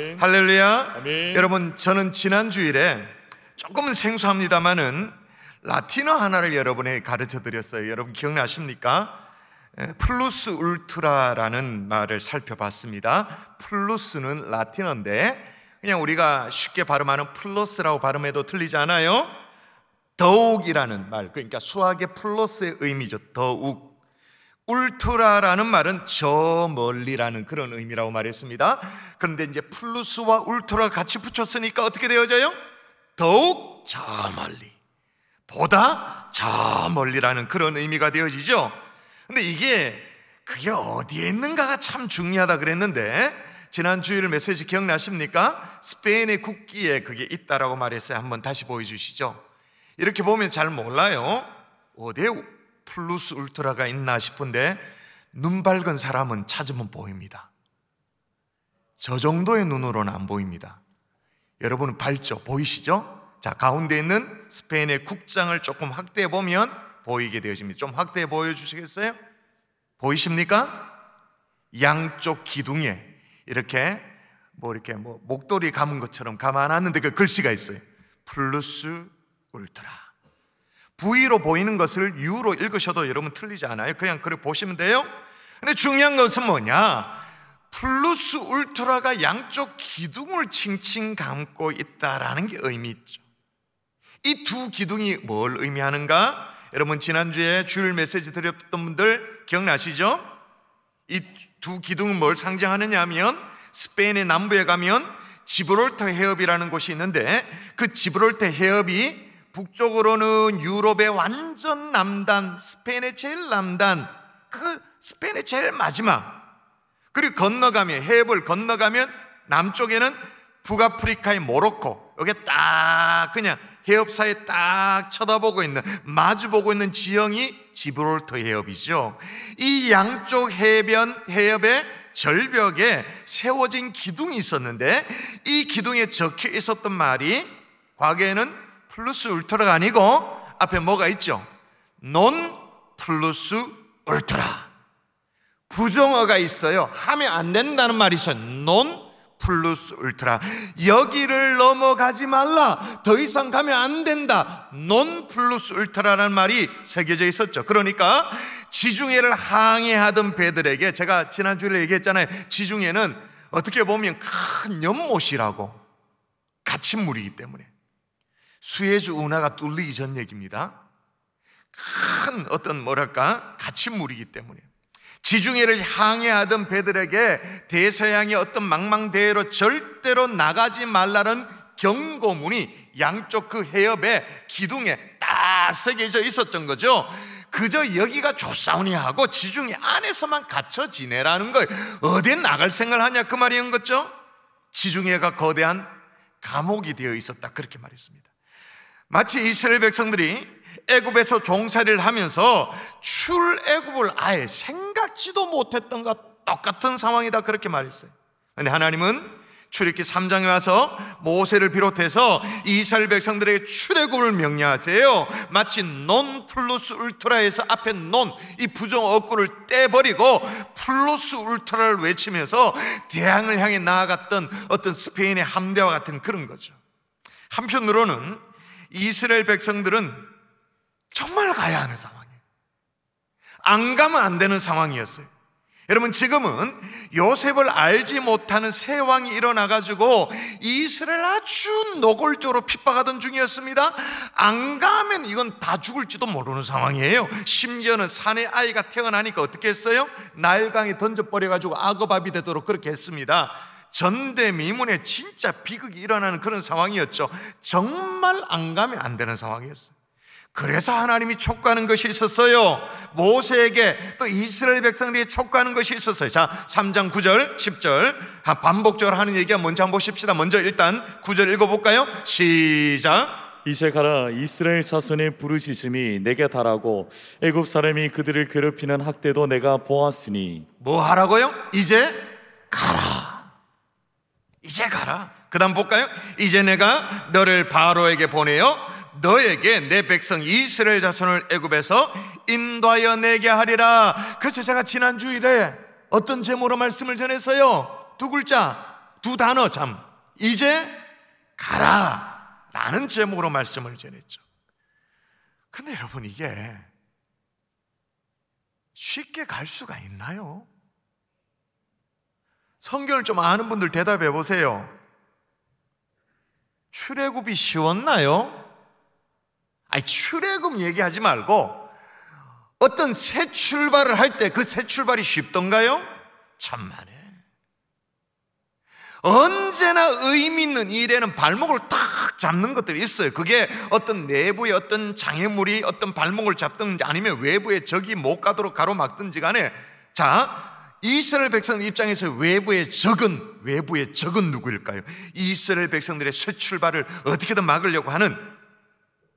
아멘. 할렐루야. 아멘. 여러분, 저는 지난 주일에 조금은 생소합니다만은 라틴어 하나를 여러분에게 가르쳐 드렸어요. 여러분 기억나십니까? 플루스 울트라라는 말을 살펴봤습니다. 플루스는 라틴어인데 그냥 우리가 쉽게 발음하는 플러스라고 발음해도 틀리지 않아요. 더욱이라는 말, 그러니까 수학의 플러스의 의미죠. 더욱. 울트라라는 말은 저 멀리라는 그런 의미라고 말했습니다. 그런데 이제 플루스와 울트라가 같이 붙였으니까 어떻게 되어져요? 더욱 저 멀리, 보다 저 멀리라는 그런 의미가 되어지죠. 근데 그게 어디에 있는가가 참 중요하다 그랬는데, 지난 주일 메시지 기억나십니까? 스페인의 국기에 그게 있다라고 말했어요. 한번 다시 보여주시죠. 이렇게 보면 잘 몰라요. 어디에 플루스 울트라가 있나 싶은데 눈 밝은 사람은 찾으면 보입니다. 저 정도의 눈으로는 안 보입니다. 여러분은 밝죠? 보이시죠? 자, 가운데 있는 스페인의 국장을 조금 확대해 보면 보이게 되어집니다. 좀 확대해 보여주시겠어요? 보이십니까? 양쪽 기둥에 이렇게 목도리 감은 것처럼 감아놨는데 그 글씨가 있어요. 플루스 울트라. V로 보이는 것을 U로 읽으셔도 여러분 틀리지 않아요. 그냥 그렇게 보시면 돼요. 근데 중요한 것은 뭐냐? 플루스 울트라가 양쪽 기둥을 칭칭 감고 있다라는 게 의미 있죠. 이 두 기둥이 뭘 의미하는가? 여러분 지난주에 주일 메시지 드렸던 분들 기억나시죠? 이 두 기둥은 뭘 상징하느냐 하면 스페인의 남부에 가면 지브롤터 해협이라는 곳이 있는데 그 지브롤터 해협이 북쪽으로는 유럽의 완전 남단, 스페인의 제일 남단, 그 스페인의 제일 마지막, 그리고 건너가면 해협을 건너가면 남쪽에는 북아프리카의 모로코, 여기 딱 그냥 해협 사이에 딱 쳐다보고 있는, 마주보고 있는 지형이 지브롤터 해협이죠. 이 양쪽 해협의 절벽에 세워진 기둥이 있었는데 이 기둥에 적혀 있었던 말이 과거에는 플루스 울트라가 아니고 앞에 뭐가 있죠? 논 플루스 울트라. 부정어가 있어요. 하면 안 된다는 말이 있어요. 논 플루스 울트라. 여기를 넘어가지 말라. 더 이상 가면 안 된다. 논 플루스 울트라라는 말이 새겨져 있었죠. 그러니까 지중해를 항해하던 배들에게, 제가 지난주에 얘기했잖아요. 지중해는 어떻게 보면 큰 연못이라고, 갇힌 물이기 때문에 수에즈 운하가 뚫리기 전 얘기입니다. 큰 갇힌 물이기 때문에 지중해를 항해하던 배들에게 대서양의 어떤 망망대해로 절대로 나가지 말라는 경고문이 양쪽 그 해협의 기둥에 딱 새겨져 있었던 거죠. 그저 여기가 좋사오니 하고 지중해 안에서만 갇혀 지내라는 거예요. 어디에 나갈 생각을 하냐 그 말이었는 거죠. 지중해가 거대한 감옥이 되어 있었다 그렇게 말했습니다. 마치 이스라엘 백성들이 애굽에서 종살이를 하면서 출애굽을 아예 생각지도 못했던 것 똑같은 상황이다 그렇게 말했어요. 그런데 하나님은 출애굽기 3장에 와서 모세를 비롯해서 이스라엘 백성들에게 출애굽을 명령하세요. 마치 논 플러스 울트라에서 앞에 논, 이 부정 어구를 떼버리고 플러스 울트라를 외치면서 대항을 향해 나아갔던 어떤 스페인의 함대와 같은 그런 거죠. 한편으로는 이스라엘 백성들은 정말 가야 하는 상황이에요. 안 가면 안 되는 상황이었어요. 여러분 지금은 요셉을 알지 못하는 새 왕이 일어나가지고 이스라엘 아주 노골적으로 핍박하던 중이었습니다. 안 가면 이건 다 죽을지도 모르는 상황이에요. 심지어는 사내 아이가 태어나니까 어떻게 했어요? 나일강에 던져버려가지고 악어밥이 되도록 그렇게 했습니다. 전대미문에 진짜 비극이 일어나는 그런 상황이었죠. 정말 안 가면 안 되는 상황이었어요. 그래서 하나님이 촉구하는 것이 있었어요. 모세에게 또 이스라엘 백성들에게 촉구하는 것이 있었어요. 자, 3장 9절 10절 반복적으로 하는 얘기가 뭔지 한번 보십시다. 먼저 일단 9절 읽어볼까요? 시작. 이제 가라. 이스라엘 자손의 부르짖음이 내게 달하고 애굽 사람이 그들을 괴롭히는 학대도 내가 보았으니. 뭐 하라고요? 이제 가라. 이제 가라. 그 다음 볼까요? 이제 내가 너를 바로에게 보내어 너에게 내 백성 이스라엘 자손을 애굽에서 인도하여 내게 하리라. 그래서 제가 지난주일에 어떤 제목으로 말씀을 전했어요? 두 글자, 두 단어 참. 이제 가라 라는 제목으로 말씀을 전했죠. 근데 여러분, 이게 쉽게 갈 수가 있나요? 성경을 좀 아는 분들 대답해 보세요. 출애굽이 쉬웠나요? 아니, 출애굽 얘기하지 말고 어떤 새 출발을 할 때 그 새 출발이 쉽던가요? 참만해. 언제나 의미 있는 일에는 발목을 탁 잡는 것들이 있어요. 그게 어떤 내부의 어떤 장애물이 어떤 발목을 잡든지 아니면 외부의 적이 못 가도록 가로막든지 간에, 자, 이스라엘 백성 입장에서 외부의 적은 누구일까요? 이스라엘 백성들의 새 출발을 어떻게든 막으려고 하는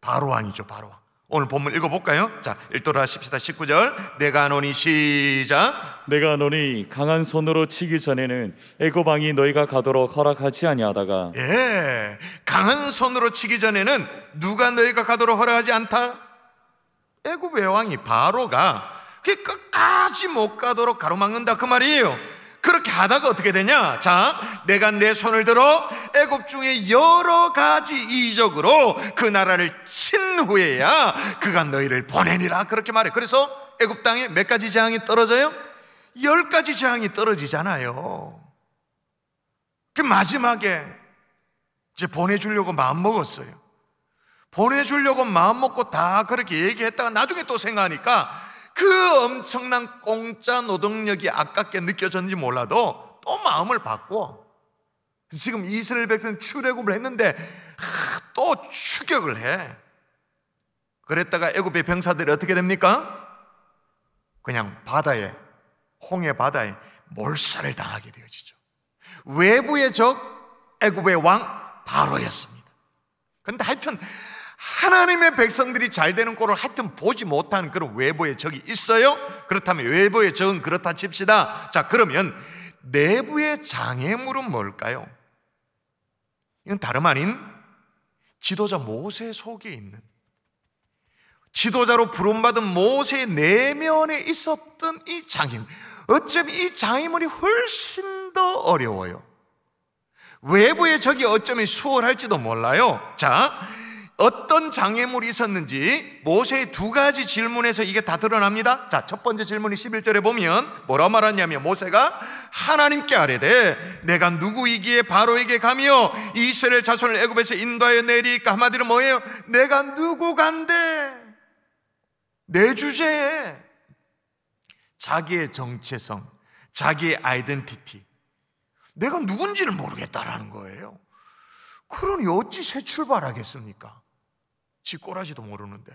바로왕이죠. 바로왕. 오늘 본문 읽어볼까요? 자, 읽도록 하십시다. 19절. 내가 노니, 시작. 내가 너니 강한 손으로 치기 전에는 애굽 왕이 너희가 가도록 허락하지 아니하다가, 예, 강한 손으로 치기 전에는 누가 너희가 가도록 허락하지 않다? 애굽의 왕이 바로가 그 끝까지 못 가도록 가로막는다, 그 말이에요. 그렇게 하다가 어떻게 되냐? 자, 내가 내 손을 들어 애굽 중에 여러 가지 이적으로 그 나라를 친 후에야 그가 너희를 보내니라, 그렇게 말해. 그래서 애굽 땅에 몇 가지 재앙이 떨어져요? 10가지 재앙이 떨어지잖아요. 그 마지막에 이제 보내주려고 마음먹었어요. 보내주려고 마음먹고 다 그렇게 얘기했다가 나중에 또 생각하니까 그 엄청난 공짜 노동력이 아깝게 느껴졌는지 몰라도 또 마음을 바꿔. 지금 이스라엘 백성은 출애굽을 했는데 또 추격을 해. 그랬다가 애굽의 병사들이 어떻게 됩니까? 그냥 바다에, 홍해 바다에 몰살을 당하게 되어지죠. 외부의 적, 애굽의 왕 바로였습니다. 그런데 하여튼 하나님의 백성들이 잘 되는 꼴을 하여튼 보지 못한 그런 외부의 적이 있어요. 그렇다면 외부의 적은 그렇다 칩시다. 자, 그러면 내부의 장애물은 뭘까요? 이건 다름 아닌 지도자 모세 속에 있는, 지도자로 부름받은 모세의 내면에 있었던 이 장애물, 어쩌면 이 장애물이 훨씬 더 어려워요. 외부의 적이 어쩌면 수월할지도 몰라요. 자, 어떤 장애물이 있었는지 모세의 두 가지 질문에서 이게 다 드러납니다. 자, 첫 번째 질문이 11절에 보면 뭐라 말하냐면, 모세가 하나님께 아뢰되 내가 누구이기에 바로에게 가며 이스라엘 자손을 애굽에서 인도하여 내리까? 한마디로 뭐예요? 내가 누구간데? 내 주제에 자기의 정체성, 자기의 아이덴티티, 내가 누군지를 모르겠다라는 거예요. 그러니 어찌 새 출발하겠습니까? 지 꼬라지도 모르는데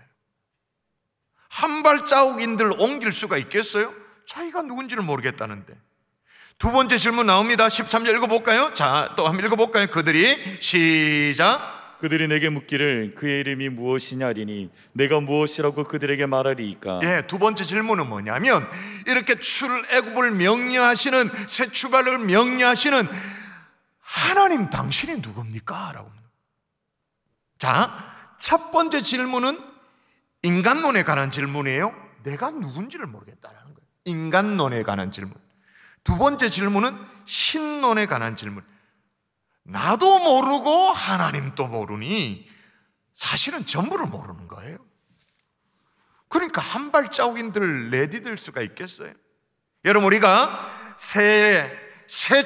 한 발자국인들 옮길 수가 있겠어요? 자기가 누군지를 모르겠다는데. 두 번째 질문 나옵니다. 13절 읽어볼까요? 자, 또 한번 읽어볼까요? 그들이, 시작. 그들이 내게 묻기를 그의 이름이 무엇이냐리니 내가 무엇이라고 그들에게 말하리이까? 예, 두 번째 질문은 뭐냐면, 이렇게 출애굽을 명령하시는, 새 출발을 명령하시는 하나님 당신이 누굽니까? 라고. 자, 첫 번째 질문은 인간론에 관한 질문이에요. 내가 누군지를 모르겠다라는 거예요. 인간론에 관한 질문. 두 번째 질문은 신론에 관한 질문. 나도 모르고 하나님도 모르니 사실은 전부를 모르는 거예요. 그러니까 한 발자국인들 내디딜 수가 있겠어요? 여러분, 우리가 새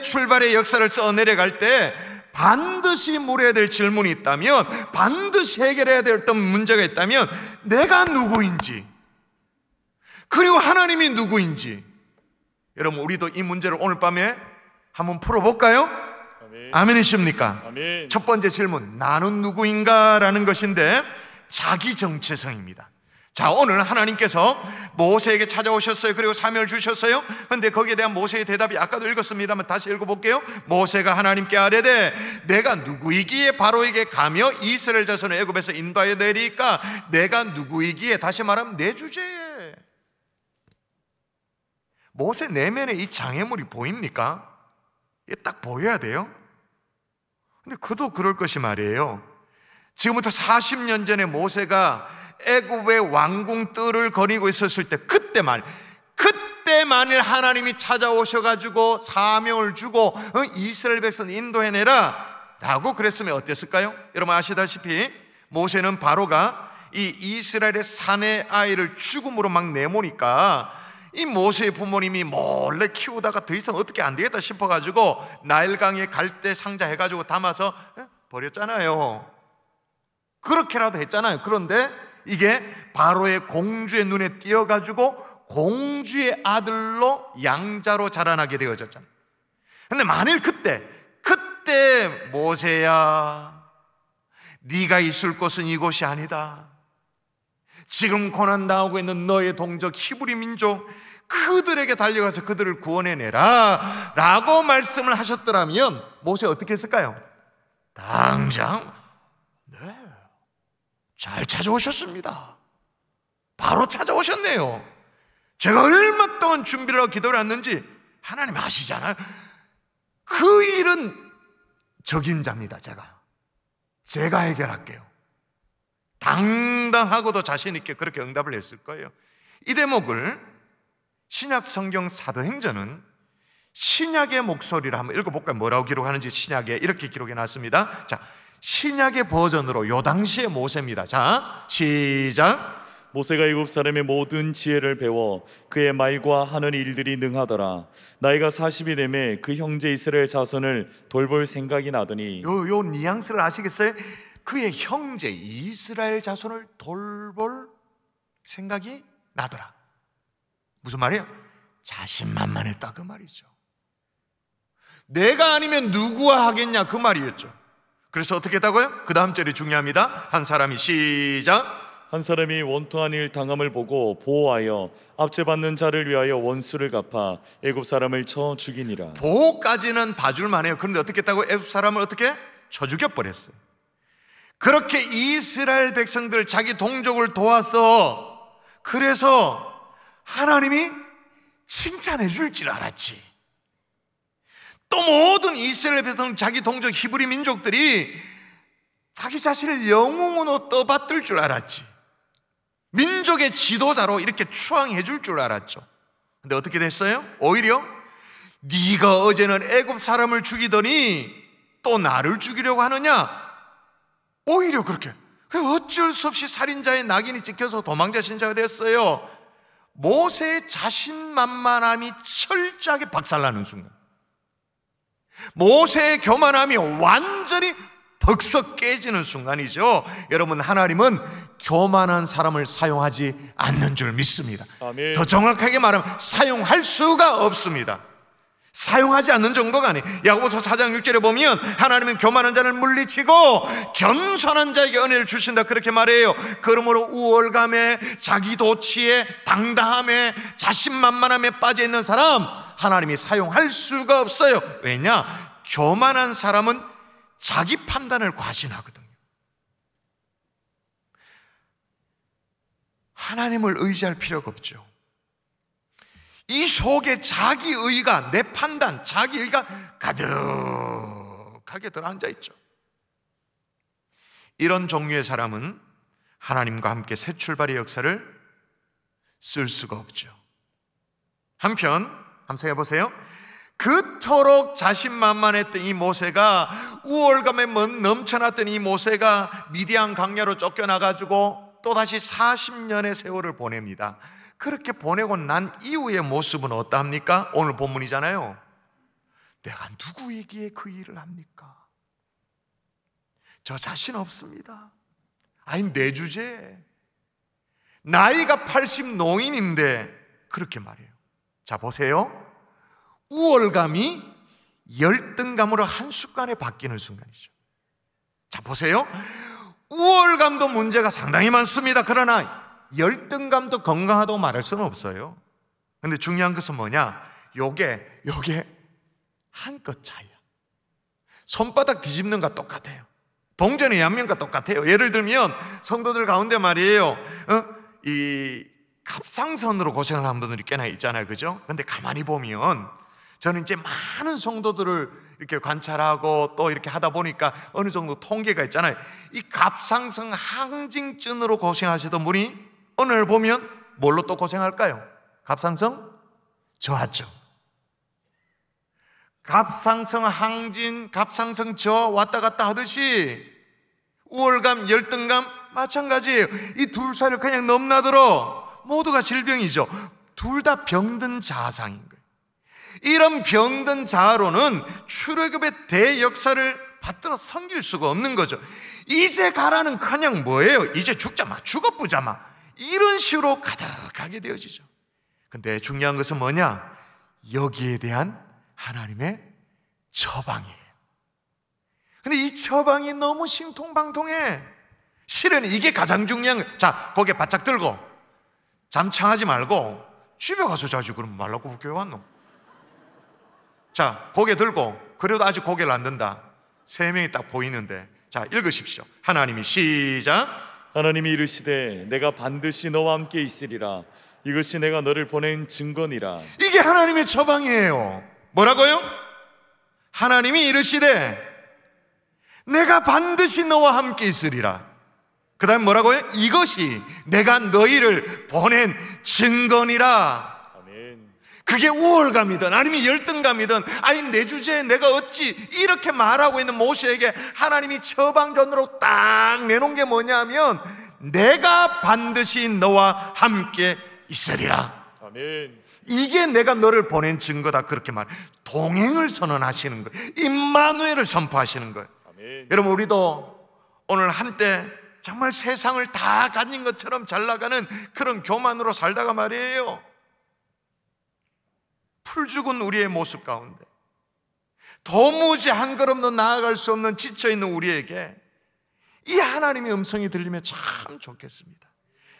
출발의 역사를 써내려갈 때 반드시 물어야 될 질문이 있다면, 반드시 해결해야 될 어떤 문제가 있다면 내가 누구인지, 그리고 하나님이 누구인지. 여러분, 우리도 이 문제를 오늘 밤에 한번 풀어볼까요? 아멘이십니까? 아멘. 첫 번째 질문, 나는 누구인가? 라는 것인데 자기 정체성입니다. 자, 오늘 하나님께서 모세에게 찾아오셨어요. 그리고 사명을 주셨어요. 그런데 거기에 대한 모세의 대답이 아까도 읽었습니다만 다시 읽어볼게요. 모세가 하나님께 아뢰되 내가 누구이기에 바로에게 가며 이스라엘 자손을 애굽에서 인도하여 내리까? 내가 누구이기에, 다시 말하면 내 주제에. 모세 내면에 이 장애물이 보입니까? 이게 딱 보여야 돼요. 근데 그도 그럴 것이 말이에요. 지금부터 40년 전에 모세가 애굽의 왕궁 뜰을 거니고 있었을 때, 그때 그때 만일 하나님이 찾아오셔가지고 사명을 주고 이스라엘 백성 인도해내라 라고 그랬으면 어땠을까요? 여러분 아시다시피 모세는 바로가 이 이스라엘의 사내 아이를 죽음으로 막 내모니까 이 모세의 부모님이 몰래 키우다가 더 이상 어떻게 안 되겠다 싶어가지고 나일강에 갈대 상자 해가지고 담아서 버렸잖아요. 그렇게라도 했잖아요. 그런데 이게 바로의 공주의 눈에 띄어가지고 공주의 아들로 양자로 자라나게 되어졌잖아요. 근데 만일 그때 모세야, 네가 있을 곳은 이곳이 아니다. 지금 고난당하고 있는 너의 동족 히브리 민족 그들에게 달려가서 그들을 구원해내라 라고 말씀을 하셨더라면 모세 어떻게 했을까요? 당장 네, 잘 찾아오셨습니다. 바로 찾아오셨네요. 제가 얼마 동안 준비를 하고 기도를 했는지 하나님 아시잖아요. 그 일은 적임자입니다. 제가 해결할게요. 당당하고도 자신 있게 그렇게 응답을 했을 거예요. 이 대목을 신약 성경 사도행전은 신약의 목소리를 한번 읽어볼까요? 뭐라고 기록하는지 신약에 이렇게 기록해 놨습니다. 자, 신약의 버전으로 요 당시의 모세입니다. 자, 시작. 모세가 애굽 사람의 모든 지혜를 배워 그의 말과 하는 일들이 능하더라. 나이가 40이 되매 그 형제 이스라엘 자손을 돌볼 생각이 나더니 요 뉘앙스를 아시겠어요? 그의 형제 이스라엘 자손을 돌볼 생각이 나더라. 무슨 말이에요? 자신만만했다 그 말이죠. 내가 아니면 누구와 하겠냐 그 말이었죠. 그래서 어떻게 했다고요? 그 다음 절이 중요합니다. 한 사람이 시작. 한 사람이 원통한 일 당함을 보고 보호하여 압제받는 자를 위하여 원수를 갚아 애굽 사람을 쳐 죽이니라. 보호까지는 봐줄만 해요. 그런데 어떻게 했다고? 애굽 사람을 어떻게? 쳐 죽여버렸어요. 그렇게 이스라엘 백성들 자기 동족을 도와서 그래서 하나님이 칭찬해 줄 줄 알았지. 또 모든 이스라엘 백성 자기 동족 히브리 민족들이 자기 자신을 영웅으로 떠받들 줄 알았지. 민족의 지도자로 이렇게 추앙해 줄 줄 알았죠. 근데 어떻게 됐어요? 오히려 네가 어제는 애굽 사람을 죽이더니 또 나를 죽이려고 하느냐? 오히려 그렇게 어쩔 수 없이 살인자의 낙인이 찍혀서 도망자 신자가 됐어요. 모세의 자신만만함이 철저하게 박살나는 순간, 모세의 교만함이 완전히 벅석 깨지는 순간이죠. 여러분, 하나님은 교만한 사람을 사용하지 않는 줄 믿습니다. 아멘. 더 정확하게 말하면 사용할 수가 없습니다. 사용하지 않는 정도가 아니에요. 야고보서 4장 6절에 보면 하나님은 교만한 자를 물리치고 겸손한 자에게 은혜를 주신다 그렇게 말해요. 그러므로 우월감에, 자기 도취에, 당당함에, 자신만만함에 빠져있는 사람 하나님이 사용할 수가 없어요. 왜냐? 교만한 사람은 자기 판단을 과신하거든요. 하나님을 의지할 필요가 없죠. 이 속에 자기 의가, 내 판단, 자기 의가 가득하게 들어앉아 있죠. 이런 종류의 사람은 하나님과 함께 새 출발의 역사를 쓸 수가 없죠. 한편 한번 생각해 보세요. 그토록 자신만만했던 이 모세가, 우월감에 넘쳐났던 이 모세가 미디안 광야로 쫓겨나가지고 또다시 40년의 세월을 보냅니다. 그렇게 보내고 난 이후의 모습은 어떠합니까? 오늘 본문이잖아요. 내가 누구에게 그 일을 합니까? 저 자신 없습니다. 아니, 내 주제에 나이가 80 노인인데 그렇게 말해요. 자, 보세요. 우월감이 열등감으로 한순간에 바뀌는 순간이죠. 자, 보세요. 우월감도 문제가 상당히 많습니다. 그러나 열등감도 건강하다고 말할 수는 없어요. 근데 중요한 것은 뭐냐? 요게 한 끗 차이야. 손바닥 뒤집는 것과 똑같아요. 동전의 양면과 똑같아요. 예를 들면 성도들 가운데 말이에요, 이 갑상선으로 고생을 한 분들이 꽤나 있잖아요, 그죠? 근데 가만히 보면 저는 이제 많은 성도들을 이렇게 관찰하고 또 이렇게 하다 보니까 어느 정도 통계가 있잖아요. 이 갑상선 항진증으로 고생하시던 분이 오늘 보면 뭘로 또 고생할까요? 갑상선 저하죠. 갑상선 항진, 갑상선 저 왔다 갔다 하듯이 우월감, 열등감 마찬가지예요. 이 둘 사이를 그냥 넘나들어 모두가 질병이죠. 둘 다 병든 자아상인 거예요. 이런 병든 자아로는 출애굽의 대역사를 받들어 섬길 수가 없는 거죠. 이제 가라는 그냥 뭐예요? 이제 죽자마, 죽어보자마, 이런 식으로 가득하게 되어지죠. 근데 중요한 것은 뭐냐? 여기에 대한 하나님의 처방이에요. 근데 이 처방이 너무 신통방통해. 실은 이게 가장 중요한 거예요. 자, 고개 바짝 들고 잠창하지 말고 집에 가서 자지. 그러면 말라고 교회 왔노? 자, 고개 들고, 그래도 아직 고개를 안 든다. 세 명이 딱 보이는데, 자, 읽으십시오. 하나님이 시작. 하나님이 이르시되 내가 반드시 너와 함께 있으리라. 이것이 내가 너를 보낸 증거니라. 이게 하나님의 처방이에요. 뭐라고요? 하나님이 이르시되 내가 반드시 너와 함께 있으리라. 그 다음 뭐라고요? 이것이 내가 너희를 보낸 증거니라. 아멘. 그게 우월감이든 아니면 열등감이든, 아니 내 주제에 내가 어찌, 이렇게 말하고 있는 모세에게 하나님이 처방전으로 딱 내놓은 게 뭐냐면 내가 반드시 너와 함께 있으리라. 아멘. 이게 내가 너를 보낸 증거다. 그렇게 말, 동행을 선언하시는 거예요. 임마누엘을 선포하시는 거예요. 아멘. 여러분, 우리도 오늘 한때 정말 세상을 다 가진 것처럼 잘 나가는 그런 교만으로 살다가 말이에요, 풀죽은 우리의 모습 가운데 도무지 한 걸음도 나아갈 수 없는 지쳐있는 우리에게 이 하나님의 음성이 들리면 참 좋겠습니다.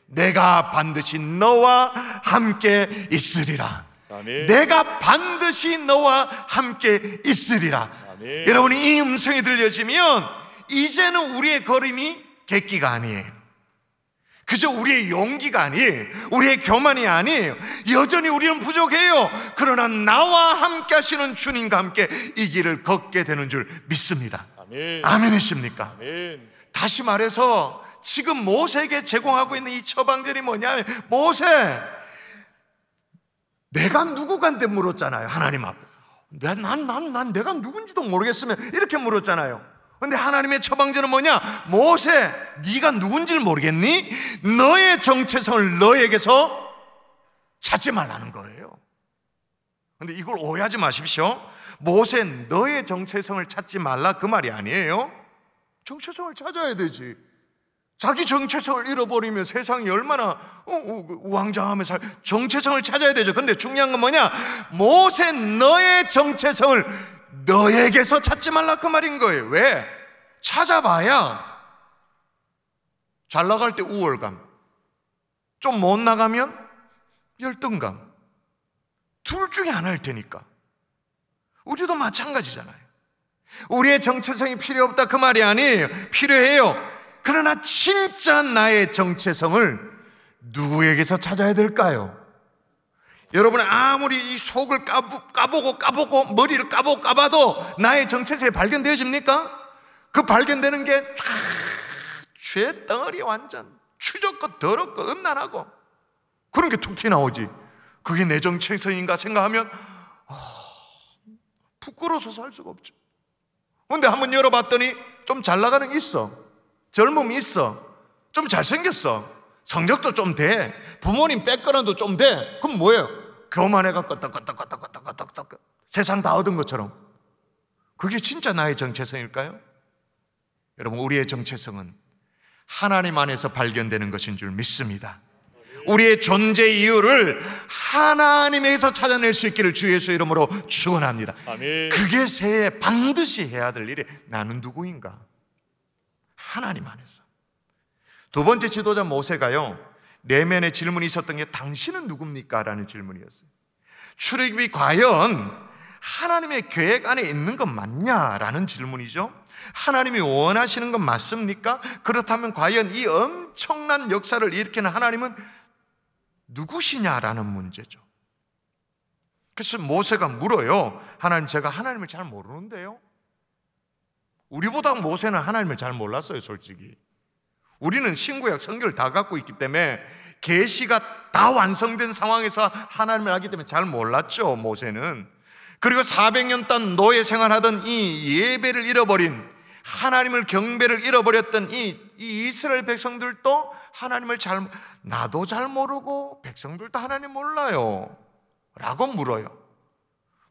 내가 반드시 너와 함께 있으리라. 아멘. 내가 반드시 너와 함께 있으리라. 아멘. 여러분이 이 음성이 들려지면 이제는 우리의 걸음이 객기가 아니에요. 그저 우리의 용기가 아니에요. 우리의 교만이 아니에요. 여전히 우리는 부족해요. 그러나 나와 함께 하시는 주님과 함께 이 길을 걷게 되는 줄 믿습니다. 아멘. 아멘이십니까? 아멘. 다시 말해서 지금 모세에게 제공하고 있는 이 처방전이 뭐냐면, 모세, 내가 누구간데 물었잖아요. 하나님 앞에 난 내가 누군지도 모르겠으면 이렇게 물었잖아요. 근데 하나님의 처방전은 뭐냐? 모세, 네가 누군지를 모르겠니? 너의 정체성을 너에게서 찾지 말라는 거예요. 근데 이걸 오해하지 마십시오. 모세, 너의 정체성을 찾지 말라, 그 말이 아니에요. 정체성을 찾아야 되지. 자기 정체성을 잃어버리면 세상이 얼마나 우왕좌왕하며 정체성을 찾아야 되죠. 근데 중요한 건 뭐냐? 모세, 너의 정체성을 너에게서 찾지 말라, 그 말인 거예요. 왜? 찾아봐야 잘 나갈 때 우월감, 좀 못 나가면 열등감, 둘 중에 하나일 테니까. 우리도 마찬가지잖아요. 우리의 정체성이 필요 없다, 그 말이 아니에요. 필요해요. 그러나 진짜 나의 정체성을 누구에게서 찾아야 될까요? 여러분은 아무리 이 속을 까보고 머리를 까봐도 나의 정체성이 발견되어집니까? 그 발견되는 게 죄 덩어리, 완전 추적고 더럽고 음란하고 그런 게 툭 튀어나오지. 그게 내 정체성인가 생각하면 부끄러워서 살 수가 없죠. 근데 한번 열어봤더니 좀 잘 나가는 게 있어. 젊음이 있어. 좀 잘생겼어. 성적도 좀 돼. 부모님 백그라운드도 좀 돼. 그럼 뭐예요? 교만해갖고 끄떡끄떡 세상 다 얻은 것처럼. 그게 진짜 나의 정체성일까요? 여러분, 우리의 정체성은 하나님 안에서 발견되는 것인 줄 믿습니다. 우리의 존재 이유를 하나님에게서 찾아낼 수 있기를 주 예수 이름으로 축원합니다. 아멘. 그게 새해 반드시 해야 될 일이, 나는 누구인가? 하나님 안에서. 두 번째 지도자 모세가요, 내면의 질문이 있었던 게 당신은 누굽니까? 라는 질문이었어요. 출애굽이 과연 하나님의 계획 안에 있는 건 맞냐라는 질문이죠. 하나님이 원하시는 건 맞습니까? 그렇다면 과연 이 엄청난 역사를 일으키는 하나님은 누구시냐라는 문제죠. 그래서 모세가 물어요. 하나님, 제가 하나님을 잘 모르는데요. 우리보다 모세는 하나님을 잘 몰랐어요, 솔직히. 우리는 신구약 성경을 다 갖고 있기 때문에 계시가 다 완성된 상황에서 하나님을 알기 때문에 잘 몰랐죠, 모세는. 그리고 400년 동안 노예 생활하던 이 예배를 잃어버린, 하나님을 경배를 잃어버렸던 이 이스라엘 백성들도 하나님을 나도 잘 모르고 백성들도 하나님 몰라요 라고 물어요.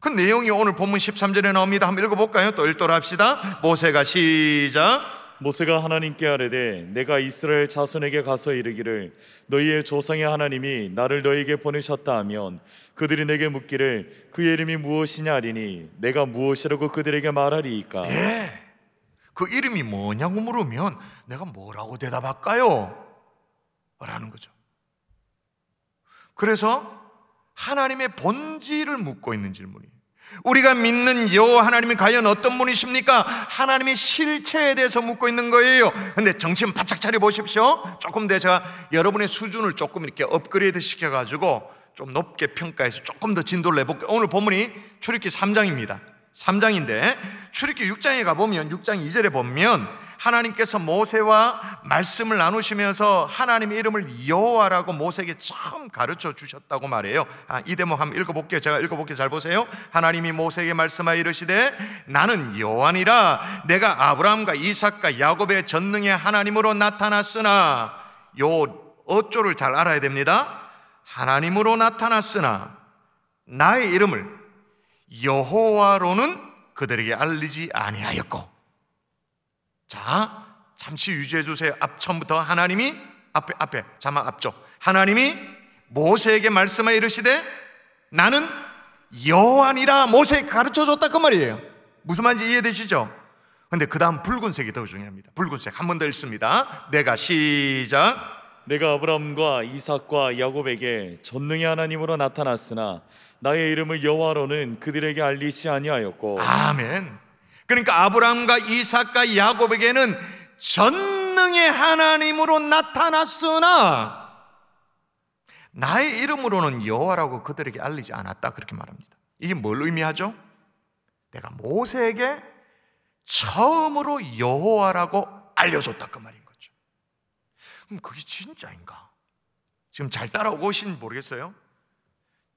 그 내용이 오늘 본문 13절에 나옵니다. 한번 읽어볼까요? 또 읽도록 합시다. 모세가 시작. 모세가 하나님께 아뢰되 내가 이스라엘 자손에게 가서 이르기를 너희의 조상의 하나님이 나를 너희에게 보내셨다 하면 그들이 내게 묻기를 그의 이름이 무엇이냐 하리니 내가 무엇이라고 그들에게 말하리이까? 그 이름이 뭐냐고 물으면 내가 뭐라고 대답할까요? 라는 거죠. 그래서 하나님의 본질을 묻고 있는 질문이에요. 우리가 믿는 여호와 하나님이 과연 어떤 분이십니까? 하나님의 실체에 대해서 묻고 있는 거예요. 근데 정신 바짝 차려 보십시오. 조금 더 제가 여러분의 수준을 조금 이렇게 업그레이드 시켜가지고 좀 높게 평가해서 조금 더 진도를 내볼게요. 오늘 본문이 출애굽기 3장입니다 3장인데 출애굽기 6장에 가보면 6장 2절에 보면 하나님께서 모세와 말씀을 나누시면서 하나님의 이름을 여호와라고 모세에게 처음 가르쳐 주셨다고 말해요. 이 대목 한번 읽어볼게요. 제가 읽어볼게요. 잘 보세요. 하나님이 모세에게 말씀하여 이르시되 나는 여호와니라 내가 아브라함과 이삭과 야곱의 전능의 하나님으로 나타났으나, 요 어조를 잘 알아야 됩니다. 하나님으로 나타났으나 나의 이름을 여호와로는 그들에게 알리지 아니하였고. 자, 잠시 유지해 주세요. 처음부터 하나님이 앞에 자막 앞쪽. 하나님이 모세에게 말씀하여 이르시되 나는 여호와니라 모세에게 가르쳐 줬다 그 말이에요. 무슨 말인지 이해되시죠? 근데 그 다음 붉은색이 더 중요합니다. 붉은색 한 번 더 읽습니다. 내가 시작. 내가 아브라함과 이삭과 야곱에게 전능의 하나님으로 나타났으나 나의 이름을 여호와로는 그들에게 알리지 아니하였고. 아멘. 그러니까 아브라함과 이삭과 야곱에게는 전능의 하나님으로 나타났으나 나의 이름으로는 여호와라고 그들에게 알리지 않았다, 그렇게 말합니다. 이게 뭘 의미하죠? 내가 모세에게 처음으로 여호와라고 알려줬다 그 말인 거죠. 그럼 그게 진짜인가? 지금 잘 따라오고 계신지 모르겠어요.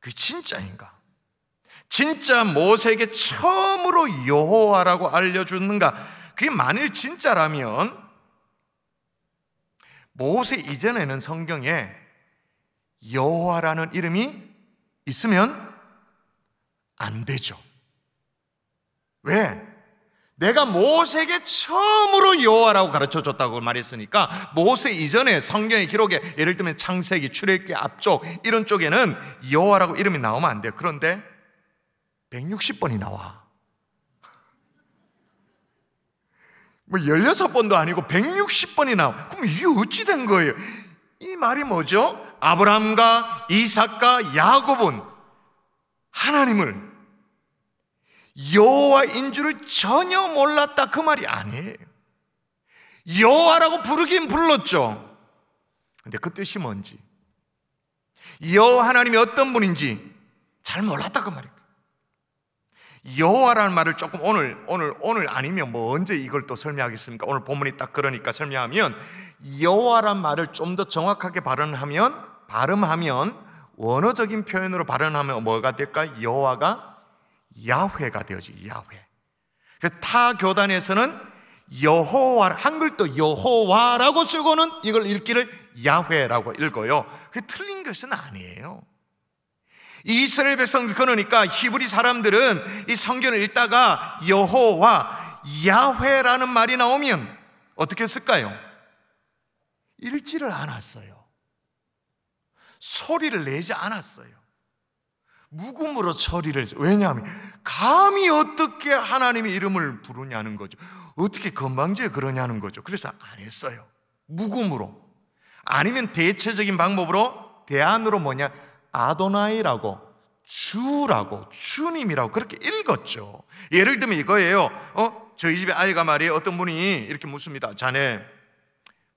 그게 진짜인가? 진짜 모세에게 처음으로 여호와라고 알려주는가? 그게 만일 진짜라면 모세 이전에는 성경에 여호와라는 이름이 있으면 안 되죠. 왜? 내가 모세에게 처음으로 여호와라고 가르쳐줬다고 말했으니까 모세 이전에 성경의 기록에 예를 들면 창세기, 출애굽기 앞쪽 이런 쪽에는 여호와라고 이름이 나오면 안 돼요. 그런데 160번이 나와. 뭐 16번도 아니고 160번이 나와. 그럼 이게 어찌 된 거예요? 이 말이 뭐죠? 아브라함과 이삭과 야곱은 하나님을 여호와인 줄을 전혀 몰랐다 그 말이 아니에요. 여호와라고 부르긴 불렀죠. 근데 그 뜻이 뭔지, 여호와 하나님이 어떤 분인지 잘 몰랐다 그 말이에요. 여호와라는 말을 조금 오늘 아니면 뭐 언제 이걸 또 설명하겠습니까? 오늘 본문이 딱 그러니까 설명하면, 여호와라는 말을 좀 더 정확하게 발음하면 원어적인 표현으로 발음하면 뭐가 될까? 여호와가 야훼가 되어지. 야훼. 타 교단에서는 여호와, 한글도 여호와라고 쓰고는 이걸 읽기를 야훼라고 읽어요. 그게 틀린 것은 아니에요. 이스라엘 백성들, 그러니까 히브리 사람들은 이 성경을 읽다가 여호와, 야훼라는 말이 나오면 어떻게 쓸까요? 읽지를 않았어요. 소리를 내지 않았어요. 묵음으로 처리를 했어요. 왜냐하면 감히 어떻게 하나님의 이름을 부르냐는 거죠. 어떻게 건방지게 그러냐는 거죠. 그래서 안 했어요. 묵음으로. 아니면 대체적인 방법으로, 대안으로 뭐냐, 아도나이라고, 주라고, 주님이라고 그렇게 읽었죠. 예를 들면 이거예요. 저희 집에 아이가 말이에요. 어떤 분이 이렇게 묻습니다. 자네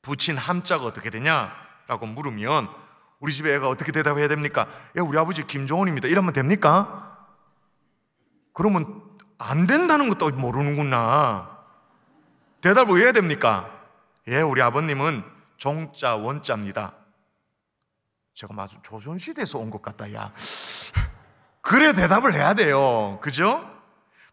붙인 함자가 어떻게 되냐? 라고 물으면 우리 집에 애가 어떻게 대답해야 됩니까? 우리 아버지 김종원입니다. 이러면 됩니까? 그러면 안 된다는 것도 모르는구나. 대답을 왜 해야 됩니까? 우리 아버님은 종자 원자입니다. 제가 마치 조선시대에서 온 것 같다. 야, 그래 대답을 해야 돼요. 그죠?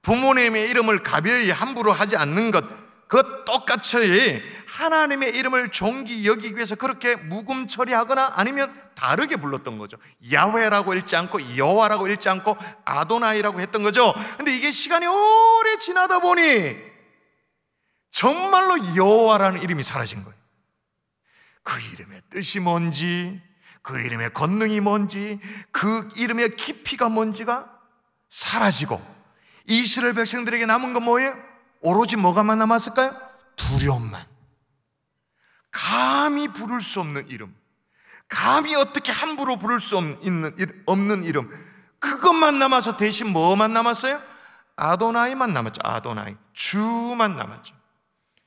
부모님의 이름을 가벼이 함부로 하지 않는 것, 그 똑같이 하나님의 이름을 존귀 여기기 위해서 그렇게 묵음 처리하거나 아니면 다르게 불렀던 거죠. 야훼라고 읽지 않고 여호와라고 읽지 않고 아도나이라고 했던 거죠. 근데 이게 시간이 오래 지나다 보니 정말로 여호와라는 이름이 사라진 거예요. 그 이름의 뜻이 뭔지, 그 이름의 권능이 뭔지, 그 이름의 깊이가 뭔지가 사라지고 이스라엘 백성들에게 남은 건 뭐예요? 오로지 뭐가만 남았을까요? 두려움만. 감히 부를 수 없는 이름, 감히 어떻게 함부로 부를 수 없는 이름, 그것만 남아서 대신 뭐만 남았어요? 아도나이만 남았죠. 아도나이, 주만 남았죠.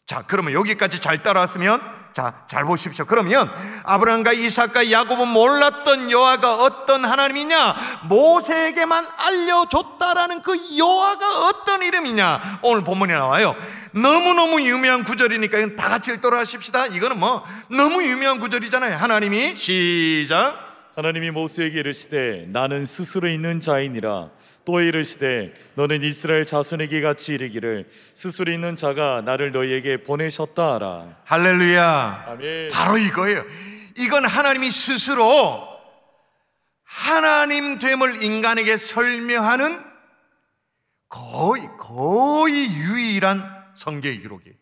자, 그러면 여기까지 잘 따라왔으면, 자, 잘 보십시오. 그러면 아브라함과 이삭과 야곱은 몰랐던 여호와가 어떤 하나님이냐, 모세에게만 알려줬다라는 그 여호와가 어떤 이름이냐, 오늘 본문에 나와요. 너무너무 유명한 구절이니까 이건 다 같이 읽도록 하십시다. 이거는 뭐 너무 유명한 구절이잖아요. 하나님이, 시작. 하나님이 모세에게 이르시되 나는 스스로 있는 자이니라. 또 이르시되 너는 이스라엘 자손에게 같이 이르기를 스스로 있는 자가 나를 너희에게 보내셨다 하라. 할렐루야. 아멘. 바로 이거예요. 이건 하나님이 스스로 하나님 됨을 인간에게 설명하는 거의 유일한 성경의 기록이에요.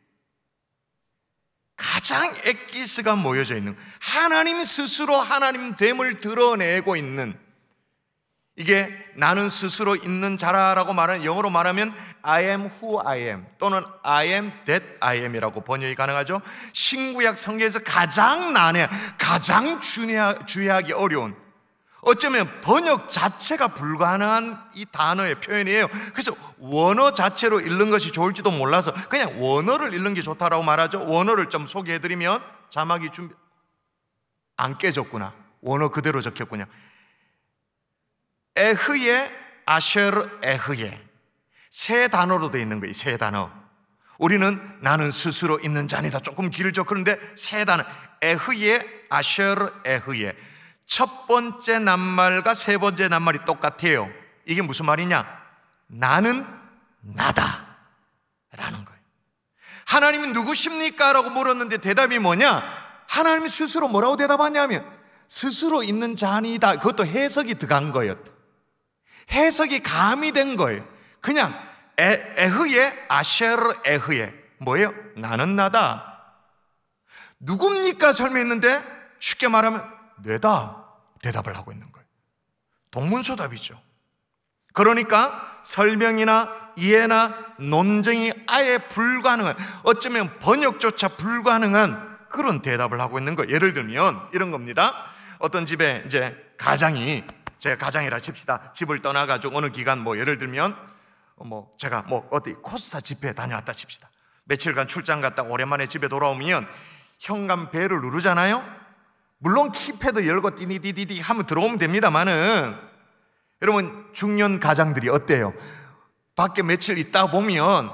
가장 엑기스가 모여져 있는, 하나님 스스로 하나님 됨을 드러내고 있는, 이게 나는 스스로 있는 자라라고 말하는, 영어로 말하면 I am who I am 또는 I am that I am 이라고 번역이 가능하죠. 신구약 성경에서 가장 난해, 가장 주의하기 어려운, 어쩌면 번역 자체가 불가능한 이 단어의 표현이에요. 그래서 원어 자체로 읽는 것이 좋을지도 몰라서 그냥 원어를 읽는 게 좋다라고 말하죠. 원어를 좀 소개해드리면, 자막이 안 깨졌구나, 원어 그대로 적혔군요. 에흐예, 아쉐르 에흐예, 세 단어로 되어 있는 거예요. 세 단어. 우리는 나는 스스로 있는 자니다, 조금 길죠. 그런데 세 단어, 에흐예, 아쉐르 에흐예. 첫 번째 낱말과 세 번째 낱말이 똑같아요. 이게 무슨 말이냐? 나는 나다 라는 거예요. 하나님은 누구십니까? 라고 물었는데 대답이 뭐냐? 하나님 스스로 뭐라고 대답하냐면 스스로 있는 자니다. 그것도 해석이 들어간 거예요. 해석이 가미된 거예요. 그냥 에흐예, 아쉐르 에흐예, 뭐예요? 나는 나다. 누굽니까? 설명했는데 쉽게 말하면 내다 대답을 하고 있는 거예요. 동문서답이죠. 그러니까 설명이나 이해나 논쟁이 아예 불가능한, 어쩌면 번역조차 불가능한 그런 대답을 하고 있는 거예요. 예를 들면 이런 겁니다. 어떤 집에 이제 가장이, 제가 가장이라 칩시다. 집을 떠나가지고 어느 기간, 뭐 예를 들면 제가 어디 코스타 집회에 다녀왔다 칩시다. 며칠간 출장 갔다가 오랜만에 집에 돌아오면 현관 벨을 누르잖아요. 물론 키패드 열고 띠디디디디 하면 들어오면 됩니다만은, 여러분 중년 가장들이 어때요? 밖에 며칠 있다 보면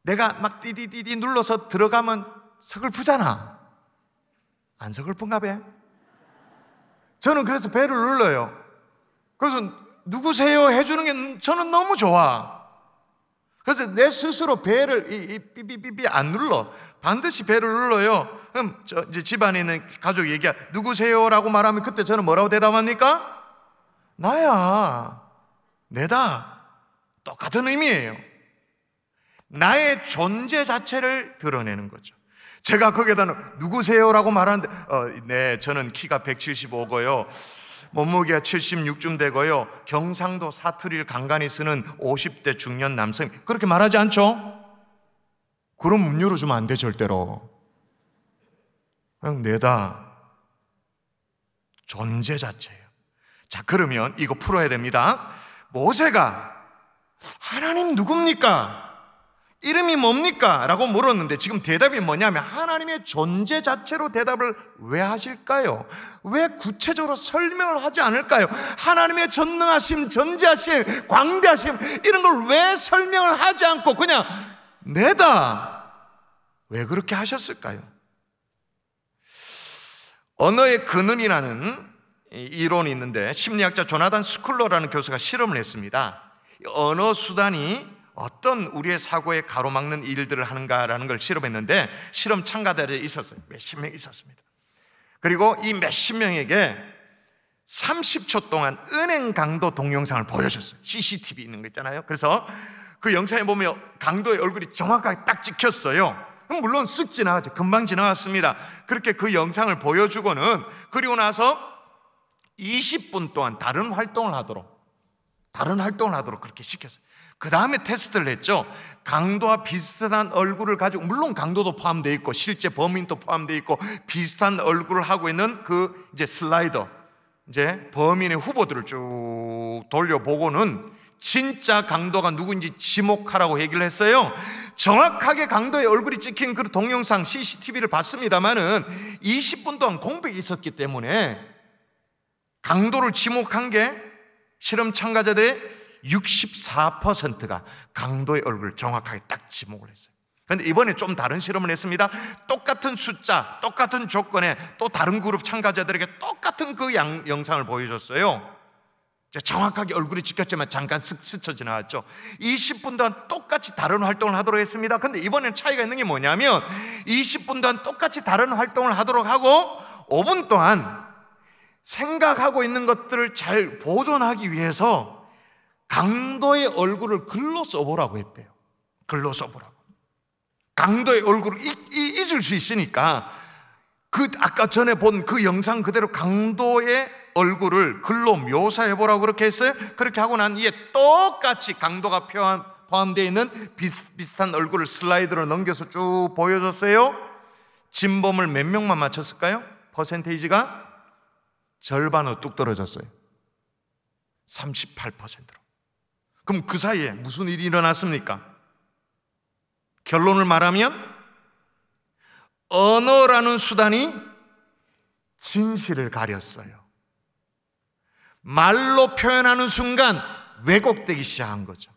내가 막 띠디디디 눌러서 들어가면 서글프잖아. 안 서글픈가 봐? 저는 그래서 벨을 눌러요. 그래서 누구세요? 해주는 게 저는 너무 좋아. 그래서 내 스스로 벨을 삐삐삐삐 안 눌러. 반드시 벨을 눌러요. 그럼 이제 집안에 있는 가족이 얘기해, 누구세요? 라고 말하면 그때 저는 뭐라고 대답합니까? 나야, 내다. 똑같은 의미예요. 나의 존재 자체를 드러내는 거죠. 제가 거기에다 누구세요? 라고 말하는데 네, 저는 키가 175고요 몸무게가 76쯤 되고요, 경상도 사투리를 간간히 쓰는 50대 중년 남성, 그렇게 말하지 않죠? 그럼 문 열어주면 안 돼, 절대로. 그냥 내다. 존재 자체예요. 자, 그러면 이거 풀어야 됩니다. 모세가 하나님 누굽니까? 이름이 뭡니까? 라고 물었는데 지금 대답이 뭐냐면 하나님의 존재 자체로 대답을 왜 하실까요? 왜 구체적으로 설명을 하지 않을까요? 하나님의 전능하심, 전지하심, 광대하심, 이런 걸 왜 설명을 하지 않고 그냥 내다, 왜 그렇게 하셨을까요? 언어의 근원이라는 이론이 있는데 심리학자 조나단 스쿨러라는 교수가 실험을 했습니다. 언어 수단이 어떤 우리의 사고에 가로막는 일들을 하는가라는 걸 실험했는데 실험 참가자들이 있었어요. 몇십 명 있었습니다. 그리고 이 몇십 명에게 30초 동안 은행 강도 동영상을 보여줬어요. CCTV 있는 거 있잖아요. 그래서 그 영상에 보면 강도의 얼굴이 정확하게 딱 찍혔어요. 물론 쓱 지나가죠. 금방 지나갔습니다. 그렇게 그 영상을 보여주고는 그리고 나서 20분 동안 다른 활동을 하도록 그렇게 시켰어요. 그 다음에 테스트를 했죠. 강도와 비슷한 얼굴을 가지고, 물론 강도도 포함되어 있고 실제 범인도 포함되어 있고 비슷한 얼굴을 하고 있는 그 이제 슬라이더, 이제 범인의 후보들을 쭉 돌려보고는 진짜 강도가 누구인지 지목하라고 얘기를 했어요. 정확하게 강도의 얼굴이 찍힌 그 동영상 CCTV를 봤습니다마는 20분 동안 공백이 있었기 때문에 강도를 지목한 게 실험 참가자들의 64%가 강도의 얼굴을 정확하게 딱 지목을 했어요. 그런데 이번에 좀 다른 실험을 했습니다. 똑같은 숫자, 똑같은 조건에 또 다른 그룹 참가자들에게 똑같은 그 영상을 보여줬어요. 정확하게 얼굴이 찍혔지만 잠깐 스쳐 지나갔죠. 20분 동안 똑같이 다른 활동을 하도록 했습니다. 그런데 이번엔 차이가 있는 게 뭐냐면 20분 동안 똑같이 다른 활동을 하도록 하고 5분 동안 생각하고 있는 것들을 잘 보존하기 위해서 강도의 얼굴을 글로 써보라고 했대요. 글로 써보라고. 강도의 얼굴을 잊을 수 있으니까 그 아까 전에 본 그 영상 그대로 강도의 얼굴을 글로 묘사해보라고 그렇게 했어요. 그렇게 하고 난 뒤에 똑같이 강도가 포함되어 있는 비슷한 얼굴을 슬라이드로 넘겨서 쭉 보여줬어요. 진범을 몇 명만 맞췄을까요? 퍼센테이지가 절반으로 뚝 떨어졌어요. 38%로. 그럼 그 사이에 무슨 일이 일어났습니까? 결론을 말하면 언어라는 수단이 진실을 가렸어요. 말로 표현하는 순간 왜곡되기 시작한 거죠.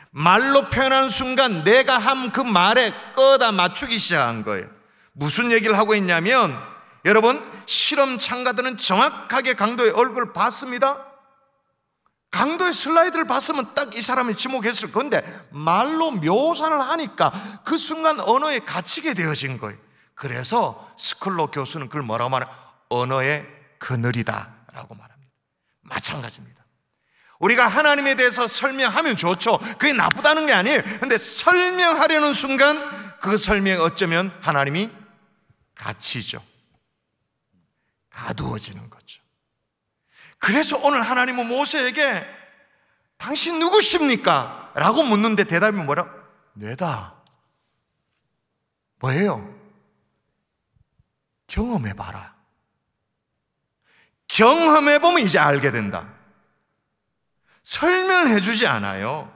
말로 표현하는 순간 내가 한 그 말에 꺼다 맞추기 시작한 거예요. 무슨 얘기를 하고 있냐면 여러분, 실험 참가자들은 정확하게 강도의 얼굴을 봤습니다. 강도의 슬라이드를 봤으면 딱 이 사람이 지목했을 건데 말로 묘사를 하니까 그 순간 언어에 갇히게 되어진 거예요. 그래서 스쿨러 교수는 그걸 뭐라고 말해요? 언어의 그늘이다 라고 말합니다. 마찬가지입니다. 우리가 하나님에 대해서 설명하면 좋죠. 그게 나쁘다는 게 아니에요. 그런데 설명하려는 순간 그 설명이 어쩌면 하나님이 갇히죠. 가두어지는 거죠. 그래서 오늘 하나님은 모세에게 당신 누구십니까? 라고 묻는데 대답이 뭐라? 내다. 뭐예요? 경험해봐라. 경험해보면 이제 알게 된다. 설명을 해주지 않아요.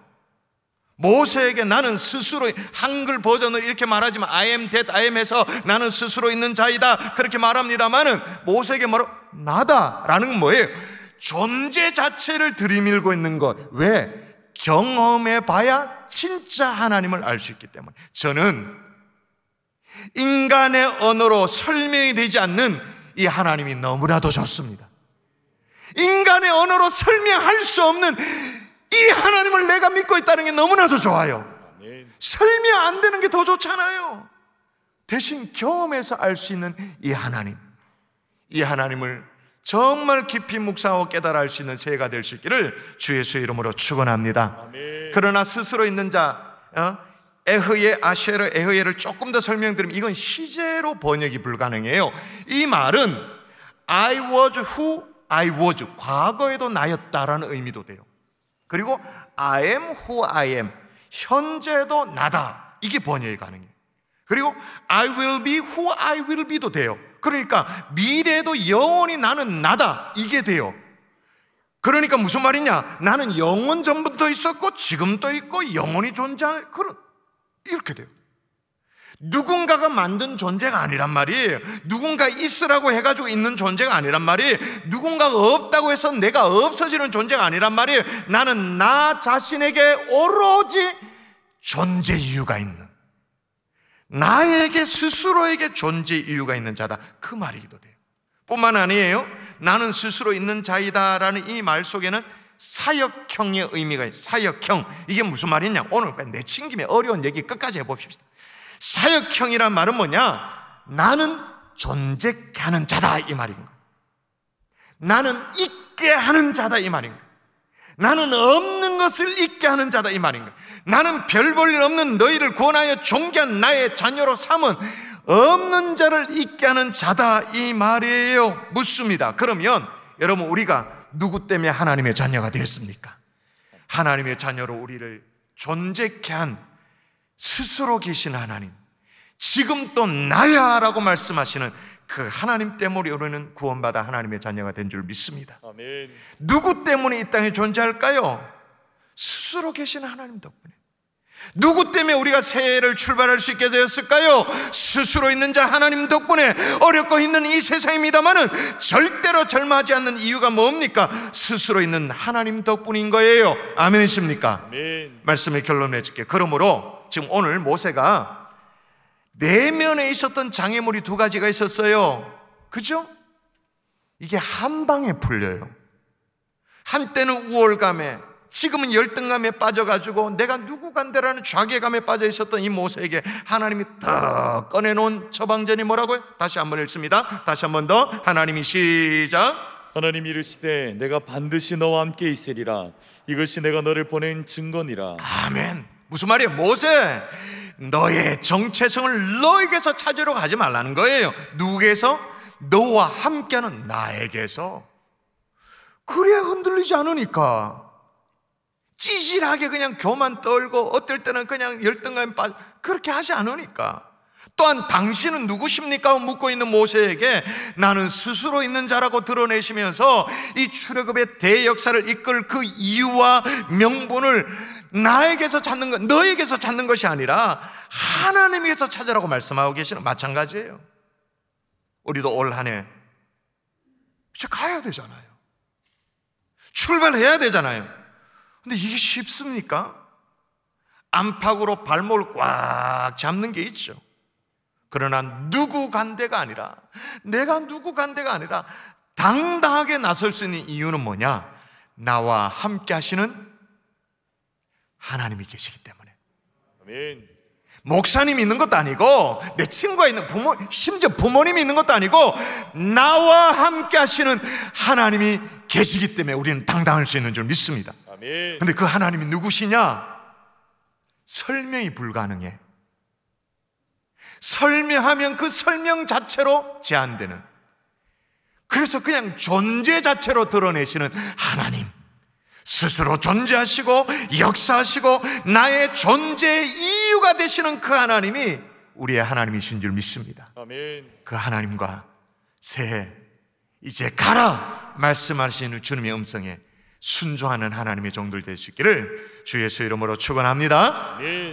모세에게 나는 스스로, 한글 버전을 이렇게 말하지만 I am that I am 해서 나는 스스로 있는 자이다 그렇게 말합니다마는 모세에게 뭐라고? 나다 라는 건 뭐예요? 존재 자체를 들이밀고 있는 것. 왜? 경험해봐야 진짜 하나님을 알 수 있기 때문에. 저는 인간의 언어로 설명이 되지 않는 이 하나님이 너무나도 좋습니다. 인간의 언어로 설명할 수 없는 이 하나님을 내가 믿고 있다는 게 너무나도 좋아요. 설명 안 되는 게 더 좋잖아요. 대신 경험해서 알 수 있는 이 하나님, 이 하나님을 정말 깊이 묵상하고 깨달아 알 수 있는 새해가 될 수 있기를 주 예수의 이름으로 축원합니다. 아멘. 그러나 스스로 있는 자, 에흐예, 아쉐르, 에흐예를 조금 더 설명드리면 이건 시제로 번역이 불가능해요. 이 말은 I was who I was, 과거에도 나였다라는 의미도 돼요. 그리고 I am who I am, 현재도 나다, 이게 번역이 가능해요. 그리고 I will be who I will be도 돼요. 그러니까 미래에도 영원히 나는 나다, 이게 돼요. 그러니까 무슨 말이냐? 나는 영원 전부터 있었고 지금도 있고 영원히 존재할 그런, 이렇게 돼요. 누군가가 만든 존재가 아니란 말이에요. 누군가 있으라고 해가지고 있는 존재가 아니란 말이에요. 누군가가 없다고 해서 내가 없어지는 존재가 아니란 말이에요. 나는 나 자신에게 오로지 존재 이유가 있는, 나에게 스스로에게 존재 이유가 있는 자다, 그 말이기도 돼요. 뿐만 아니에요. 나는 스스로 있는 자이다라는 이 말 속에는 사역형의 의미가 있어요. 사역형, 이게 무슨 말이냐? 오늘 내친 김에 어려운 얘기 끝까지 해봅시다. 사역형이란 말은 뭐냐? 나는 존재케 하는 자다, 이 말인 거예요. 나는 있게 하는 자다, 이 말인 거예요. 나는 없는 것을 있게 하는 자다, 이 말인 거예요. 나는 별 볼 일 없는 너희를 구원하여 존귀한 나의 자녀로 삼은 없는 자를 있게 하는 자다, 이 말이에요. 묻습니다. 그러면 여러분, 우리가 누구 때문에 하나님의 자녀가 되었습니까? 하나님의 자녀로 우리를 존재케 한 스스로 계신 하나님, 지금 또 나야 라고 말씀하시는 그 하나님 때문에 우리는 구원받아 하나님의 자녀가 된 줄 믿습니다. 아멘. 누구 때문에 이 땅에 존재할까요? 스스로 계신 하나님 덕분에. 누구 때문에 우리가 새해를 출발할 수 있게 되었을까요? 스스로 있는 자 하나님 덕분에. 어렵고 힘든 이 세상입니다마는 절대로 절망하지 않는 이유가 뭡니까? 스스로 있는 하나님 덕분인 거예요. 아멘이십니까? 아멘. 말씀의 결론 내줄게요. 그러므로 지금 오늘 모세가 내면에 있었던 장애물이 두 가지가 있었어요. 그죠? 이게 한 방에 풀려요. 한때는 우월감에, 지금은 열등감에 빠져가지고 내가 누구 간다라는 좌계감에 빠져 있었던 이 모세에게 하나님이 딱 꺼내놓은 처방전이 뭐라고요? 다시 한번 읽습니다. 다시 한번 더. 하나님이 시작. 하나님이 이르시되 내가 반드시 너와 함께 있으리라. 이것이 내가 너를 보낸 증거니라. 아멘. 무슨 말이에요? 모세, 너의 정체성을 너에게서 찾으러 가지 말라는 거예요. 누구에게서? 너와 함께하는 나에게서. 그래야 흔들리지 않으니까. 찌질하게 그냥 교만 떨고 어떨 때는 그냥 열등감에 빠져, 그렇게 하지 않으니까. 또한 당신은 누구십니까? 묻고 있는 모세에게 나는 스스로 있는 자라고 드러내시면서 이 출애굽의 대역사를 이끌 그 이유와 명분을 나에게서 찾는 것, 너에게서 찾는 것이 아니라 하나님에게서 찾으라고 말씀하고 계시는, 마찬가지예요. 우리도 올 한 해 이제 가야 되잖아요. 출발해야 되잖아요. 근데 이게 쉽습니까? 안팎으로 발목을 꽉 잡는 게 있죠. 그러나 누구 간대가 아니라, 내가 누구 간대가 아니라 당당하게 나설 수 있는 이유는 뭐냐? 나와 함께 하시는 하나님이 계시기 때문에. 아멘. 목사님이 있는 것도 아니고 내 친구가 있는 심지어 부모님이 있는 것도 아니고 나와 함께 하시는 하나님이 계시기 때문에 우리는 당당할 수 있는 줄 믿습니다. 아멘. 근데 그 하나님이 누구시냐? 설명이 불가능해. 설명하면 그 설명 자체로 제한되는, 그래서 그냥 존재 자체로 드러내시는 하나님, 스스로 존재하시고 역사하시고 나의 존재의 이유가 되시는 그 하나님이 우리의 하나님이신 줄 믿습니다. 아멘. 그 하나님과 새해 이제 가라 말씀하시는 주님의 음성에 순종하는 하나님의 종들 될 수 있기를 주 예수 이름으로 축원합니다. 아멘.